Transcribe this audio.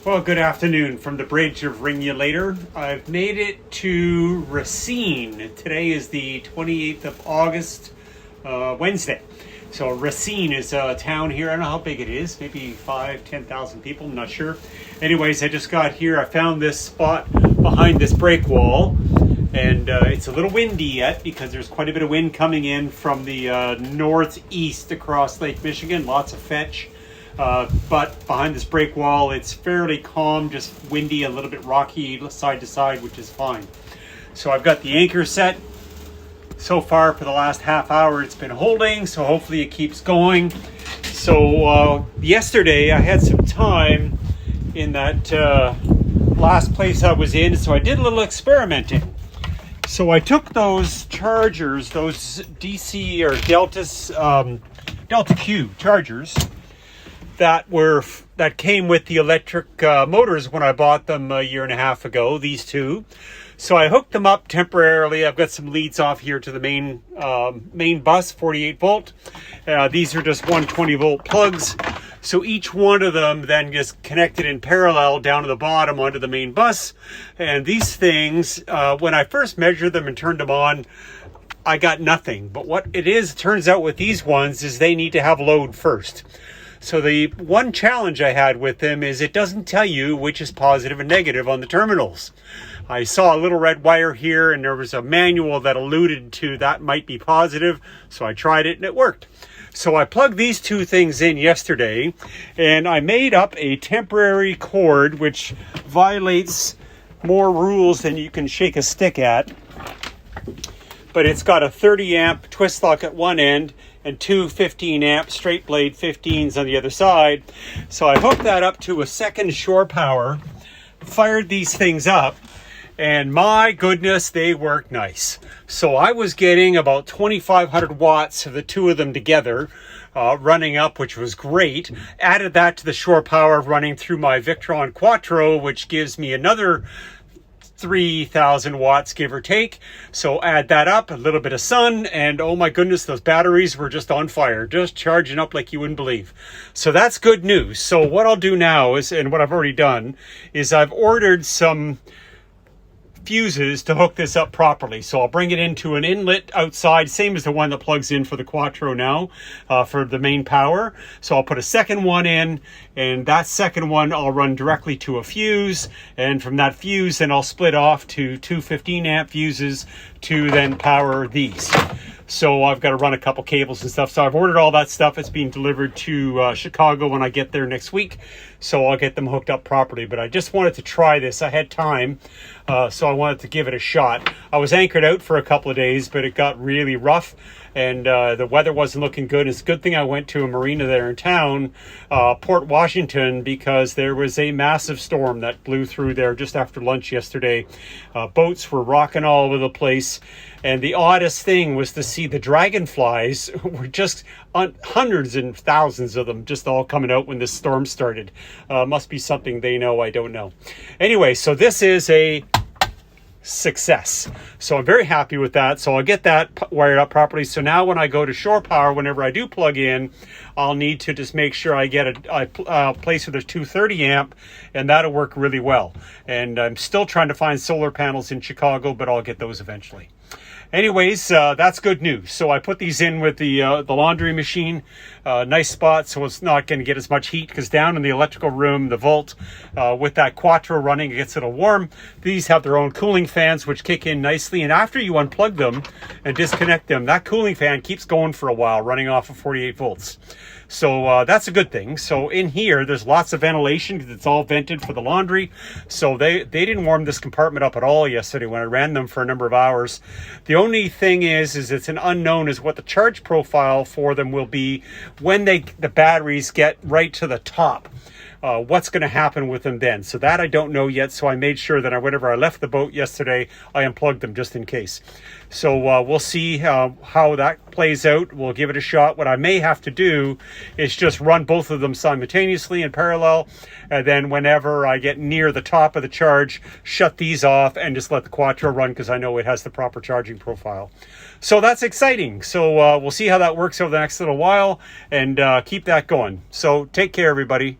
Well, good afternoon from the bridge of Ringulator. I've made it to Racine. Today is the 28th of August, Wednesday. So Racine is a town here. I don't know how big it is, maybe 10,000 people, I'm not sure. Anyways, I just got here. I found this spot behind this break wall. And it's a little windy yet because there's quite a bit of wind coming in from the northeast across Lake Michigan. Lots of fetch. But behind this break wall, it's fairly calm, just windy, a little bit rocky side to side, which is fine. So I've got the anchor set. So far for the last half hour, it's been holding, so hopefully it keeps going. So yesterday I had some time in that last place I was in, so I did a little experimenting. So I took those chargers, those DC or Delta Q chargers, that came with the electric motors when I bought them a year and a half ago, these two. So I hooked them up temporarily. I've got some leads off here to the main bus, 48 volt. These are just 120 volt plugs. So each one of them then gets connected in parallel down to the bottom onto the main bus. And these things, when I first measured them and turned them on, I got nothing. But what it turns out with these ones is they need to have load first. So the one challenge I had with them is it doesn't tell you which is positive and negative on the terminals. I saw a little red wire here and there was a manual that alluded to that might be positive. So I tried it and it worked. So I plugged these two things in yesterday and I made up a temporary cord which violates more rules than you can shake a stick at. But it's got a 30 amp twist lock at one end and two 15 amp straight blade 15s on the other side. So I hooked that up to a second shore power, fired these things up, and my goodness, they work nice. So I was getting about 2,500 watts of the two of them together running up, which was great. Added that to the shore power running through my Victron Quattro, which gives me another 3,000 watts, give or take. So add that up, a little bit of sun, and oh my goodness, those batteries were just on fire, just charging up like you wouldn't believe. So that's good news. So what I'll do now is, and what I've already done, is I've ordered some fuses to hook this up properly. So I'll bring it into an inlet outside, same as the one that plugs in for the Quattro now, for the main power. So I'll put a second one in, and that second one I'll run directly to a fuse, and from that fuse then I'll split off to two 15 amp fuses to then power these. So I've got to run a couple cables and stuff. So I've ordered all that stuff. It's being delivered to Chicago when I get there next week. So I'll get them hooked up properly. But I just wanted to try this. I had time, so I wanted to give it a shot. I was anchored out for a couple of days, but it got really rough. And the weather wasn't looking good. It's a good thing I went to a marina there in town, Port Washington, because there was a massive storm that blew through there just after lunch yesterday. Boats were rocking all over the place. And the oddest thing was to see the dragonflies were just hundreds and thousands of them just all coming out when this storm started. Must be something they know, I don't know. Anyway, so this is a success. So I'm very happy with that. So I'll get that wired up properly. So now when I go to shore power, whenever I do plug in, I'll need to just make sure I get a place with a 230 amp, and that'll work really well. And I'm still trying to find solar panels in Chicago, but I'll get those eventually. Anyways, that's good news. So I put these in with the laundry machine. Nice spot, so it's not going to get as much heat, because down in the electrical room, the Volt, with that Quattro running, it gets a little warm. These have their own cooling fans, which kick in nicely. And after you unplug them and disconnect them, that cooling fan keeps going for a while, running off of 48 volts. So that's a good thing. So in here, there's lots of ventilation because it's all vented for the laundry. So they didn't warm this compartment up at all yesterday when I ran them for a number of hours. The only thing is it's an unknown is what the charge profile for them will be when the batteries get right to the top. What's going to happen with them then? So that I don't know yet. So I made sure that whenever I left the boat yesterday, I unplugged them just in case. So we'll see how that plays out. We'll give it a shot. What I may have to do is just run both of them simultaneously in parallel. And then whenever I get near the top of the charge, shut these off and just let the Quattro run, because I know it has the proper charging profile. So that's exciting. So we'll see how that works over the next little while and keep that going. So take care, everybody.